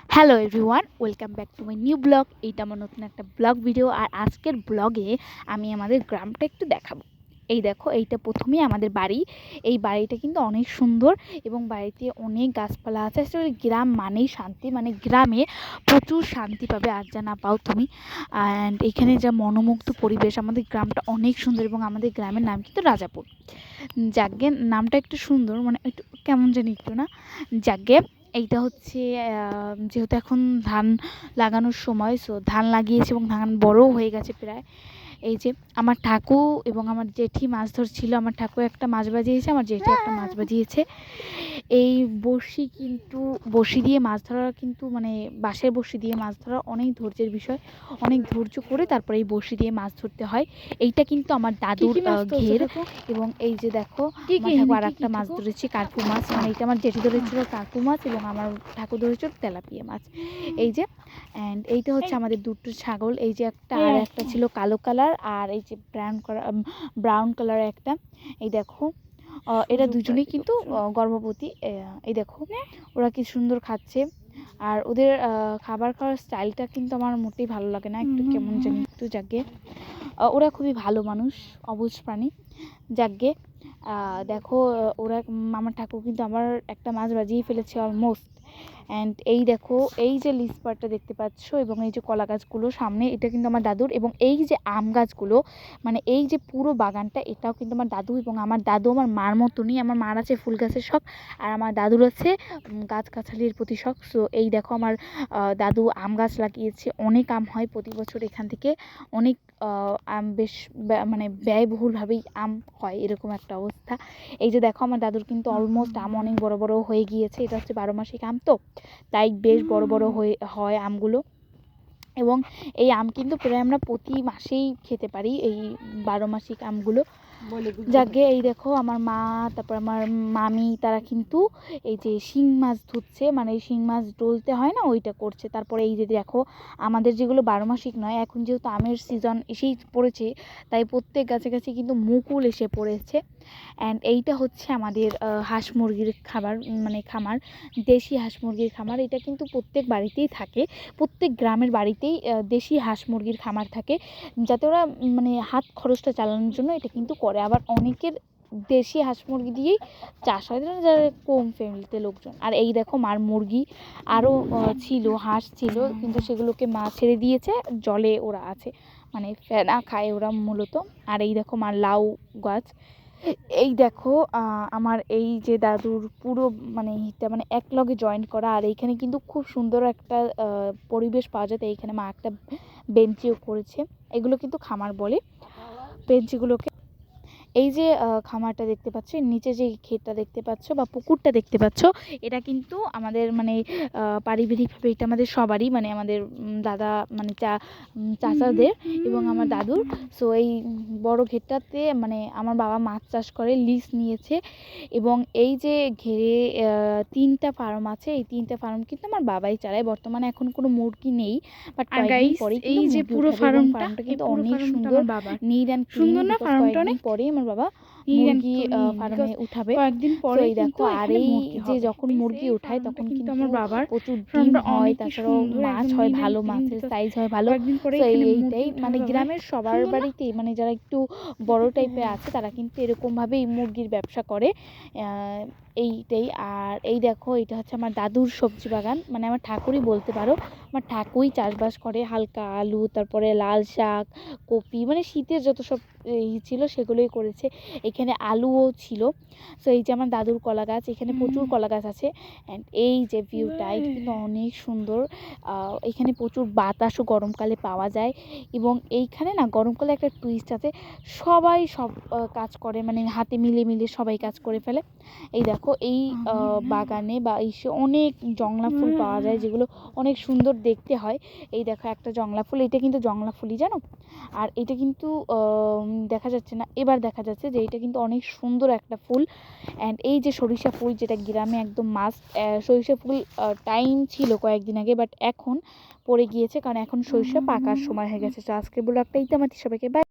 Hello everyone, welcome back to my new blog. এইটা আমার নতুন একটা ব্লগ ভিডিও। আর আজকের ব্লগে আমি আমাদের গ্রামটা একটু দেখাবো। এই দেখো, এইটা প্রথমেই আমাদের বাড়ি। এই বাড়িটা কিন্তু অনেক সুন্দর এবং বাড়িতে অনেক গাছপালা আছে। আসলে গ্রাম মানেই শান্তি, মানে গ্রামে প্রচুর শান্তি পাবে আর যা না পাও তুমি। অ্যান্ড এখানে যা মনোমুগ্ধ পরিবেশ, আমাদের গ্রামটা অনেক সুন্দর এবং আমাদের গ্রামের নাম কিন্তু রাজাপুর। যাগ্গে নামটা একটু সুন্দর, মানে একটু কেমন জানি একটু না। যাগ্গে এইটা হচ্ছে যেহেতু এখন ধান লাগানোর সময়, সো ধান লাগিয়েছে এবং ধান বড়ও হয়ে গেছে প্রায়। এই যে আমার ঠাকু এবং আমার জেঠি মাছ ধরছিল। আমার ঠাকু একটা মাছ বাজিয়েছে, আমার জেঠি একটা মাছ বাজিয়েছে। এই বড়শি দিয়ে মাছ ধরা কিন্তু, মানে বাঁশের বড়শি দিয়ে মাছ ধরা অনেক ধৈর্যের বিষয়। অনেক ধৈর্য করে তারপরে এই বড়শি দিয়ে মাছ ধরতে হয়। এইটা কিন্তু আমার দাদুর ঘের। এবং এই যে দেখো, আমার ঠাকু আর একটা মাছ ধরেছে, কার্পু মাছ। মানে এটা আমার জেঠি ধরেছিল কার্পু মাছ এবং আমার ঠাকু ধরেছিল তেলাপিয়া মাছ। এই যে অ্যান্ড এইটা হচ্ছে আমাদের দুটো ছাগল। এই যে একটা, আর একটা ছিল কালো কালার, আর এই যে ব্রাউন কালার একটা। এই দেখো, এরা দুজনেই কিন্তু গর্ভবতী। এই দেখো ওরা কি সুন্দর খাচ্ছে। আর ওদের খাবার খাওয়ার স্টাইলটা কিন্তু আমার মোটেই ভালো লাগে না, একটু কেমন জানি একটু। যাকে ওরা খুবই ভালো মানুষ, অবুঝ প্রাণী। যাকে দেখো, ওরা আমার ঠাকুর কিন্তু আমার একটা মাছ বাজিয়ে ফেলেছে অলমোস্ট। অ্যান্ড এই দেখো, এই যে লিচু পাড়টা দেখতে পাচ্ছ এবং এই যে কলা গাছগুলো সামনে, এটা কিন্তু আমার দাদুর। এবং এই যে আম গাছগুলো, মানে এই যে পুরো বাগানটা, এটাও কিন্তু আমার দাদু। এবং আমার দাদু আমার মার মতনই। আমার মার আছে ফুল গাছের শখ, আর আমার দাদুর আছে গাছগাছালির প্রতি শখ। সো এই দেখো, আমার দাদু আম গাছ লাগিয়েছে। অনেক আম হয় প্রতি বছর এখান থেকে, অনেক আম, বেশ মানে ব্যয়বহুলভাবেই আম হয়, এরকম একটা অবস্থা। এই যে দেখো, আমার দাদুর কিন্তু অলমোস্ট আম অনেক বড় বড় হয়ে গিয়েছে। এটা হচ্ছে 12 মাসিক আম, তো তাই বেশ বড় বড় হয় আমগুলো। এবং এই আম কিন্তু প্রায় আমরা প্রতি মাসেই খেতে পারি, এই 12 মাসিক আমগুলো। যাকে এই দেখো, আমার মা, তারপর আমার মামি, তারা কিন্তু এই যে শিং মাছ ধুচ্ছে, মানে শিং মাছ ডলতে হয় না, ওইটা করছে। তারপরে এই যে দেখো, আমাদের যেগুলো 12 মাসিক নয়, এখন যেহেতু আমের সিজন এসেই পড়েছে, তাই প্রত্যেক গাছে গাছে কিন্তু মুকুল এসে পড়েছে। অ্যান্ড এইটা হচ্ছে আমাদের হাঁস মুরগির মানে খামার, দেশি হাঁস মুরগির খামার। এটা কিন্তু প্রত্যেক বাড়িতেই থাকে, প্রত্যেক গ্রামের বাড়িতেই দেশি হাঁস মুরগির খামার থাকে, যাতে ওরা মানে হাত খরচটা চালানোর জন্য এটা কিন্তু করে। আবার অনেকের দেশি হাঁস মুরগি দিয়েই চাষ হয়, যারা কম ফ্যামিলিতে লোকজন। আর এই দেখো, মার মুরগি আরও ছিল, হাঁস ছিল, কিন্তু সেগুলোকে মা ছেড়ে দিয়েছে, জলে ওরা আছে, মানে ফেনা খায় ওরা মূলত। আর এই দেখো, মার লাউ গাছ। এই দেখো, আমার এই যে দাদুর পুরো মানে হিটটা মানে এক লগে জয়েন্ট করা। আর এইখানে কিন্তু খুব সুন্দর একটা পরিবেশ পাওয়া যায়। এইখানে মা একটা বেঞ্চিও করেছে। এগুলো কিন্তু খামার বলে বেঞ্চিগুলোকে। এই যে খামারটা দেখতে পাচ্ছ, নিচে যে ক্ষেতটা দেখতে পাচ্ছ বা পুকুরটা দেখতে পাচ্ছ, এটা কিন্তু আমাদের মানে পারিবারিকভাবে এটা আমাদের সবারই, মানে আমাদের দাদা মানে চাচাদের এবং আমার দাদুর। সো এই বড় ঘেরটাতে মানে আমার বাবা মাছ চাষ করে, লিজ নিয়েছে। এবং এই যে ঘেরে 3টা ফার্ম আছে, এই 3টা ফার্ম কিন্তু আমার বাবাই চালায়। বর্তমানে এখন কোনো মুরগি নেই, বাট কয়েকদিন পরে এই যে পুরো ফার্মটা কিন্তু অনেক সুন্দর, নিট অ্যান্ড ক্লিন। কয়েকদিন পরেই আমার বাবা মুরগি ফার্মে উঠাবে কয়েকদিন পরে। এই দেখো, আর এই যে যখন মুরগি উঠায় তখন কিন্তু আমার বাবার প্রচুর ডিম হয়, তাছাড়াও মাছ হয়, ভালো মাছের সাইজ হয় ভালো। তো এইটাই মানে গ্রামের সবার বাড়িতেই, মানে যারা একটু বড় টাইপের আছে, তারা কিন্তু এরকমভাবেই মুরগির ব্যবসা করে। এইটাই। আর এই দেখো, এটা হচ্ছে আমার দাদুর সবজি বাগান, মানে আমার ঠাকুরই বলতে পারো। আমার ঠাকুরই চাষবাস করে, হালকা আলু, তারপরে লাল শাক, কপি, মানে শীতের যত সব ছিল সেগুলোই করেছে। এখানে আলুও ছিল। সো এই যে আমার দাদুর কলা গাছ, এখানে প্রচুর কলা গাছ আছে। অ্যান্ড এই যে ভিউটা, এটা কিন্তু অনেক সুন্দর। এখানে প্রচুর বাতাসও গরমকালে পাওয়া যায়। এবং এইখানে না গরমকালে একটা টুইস্ট আছে, সবাই সব কাজ করে, মানে হাতে মিলে মিলে সবাই কাজ করে ফেলে। এই দেখো, এই বাগানে বা এই অনেক জংলা ফুল পাওয়া যায়, যেগুলো অনেক সুন্দর দেখতে হয়। এই দেখো একটা জংলা ফুল, এটা কিন্তু জংলা ফুলই জানো। আর এটা কিন্তু দেখা যাচ্ছে না, এবার দেখা যাচ্ছে যে এটা কিন্তু অনেক সুন্দর একটা ফুল। অ্যান্ড এই যে সরিষা ফুল, যেটা গ্রামে একদম মাস্ট। সরিষা ফুল টাইম ছিল কয়েকদিন আগে, বাট এখন পড়ে গিয়েছে, কারণ এখন সরিষা পাকার সময় হয়ে গেছে। তো আজকের ব্লগটা এই তো আমার সবাইকে বাই।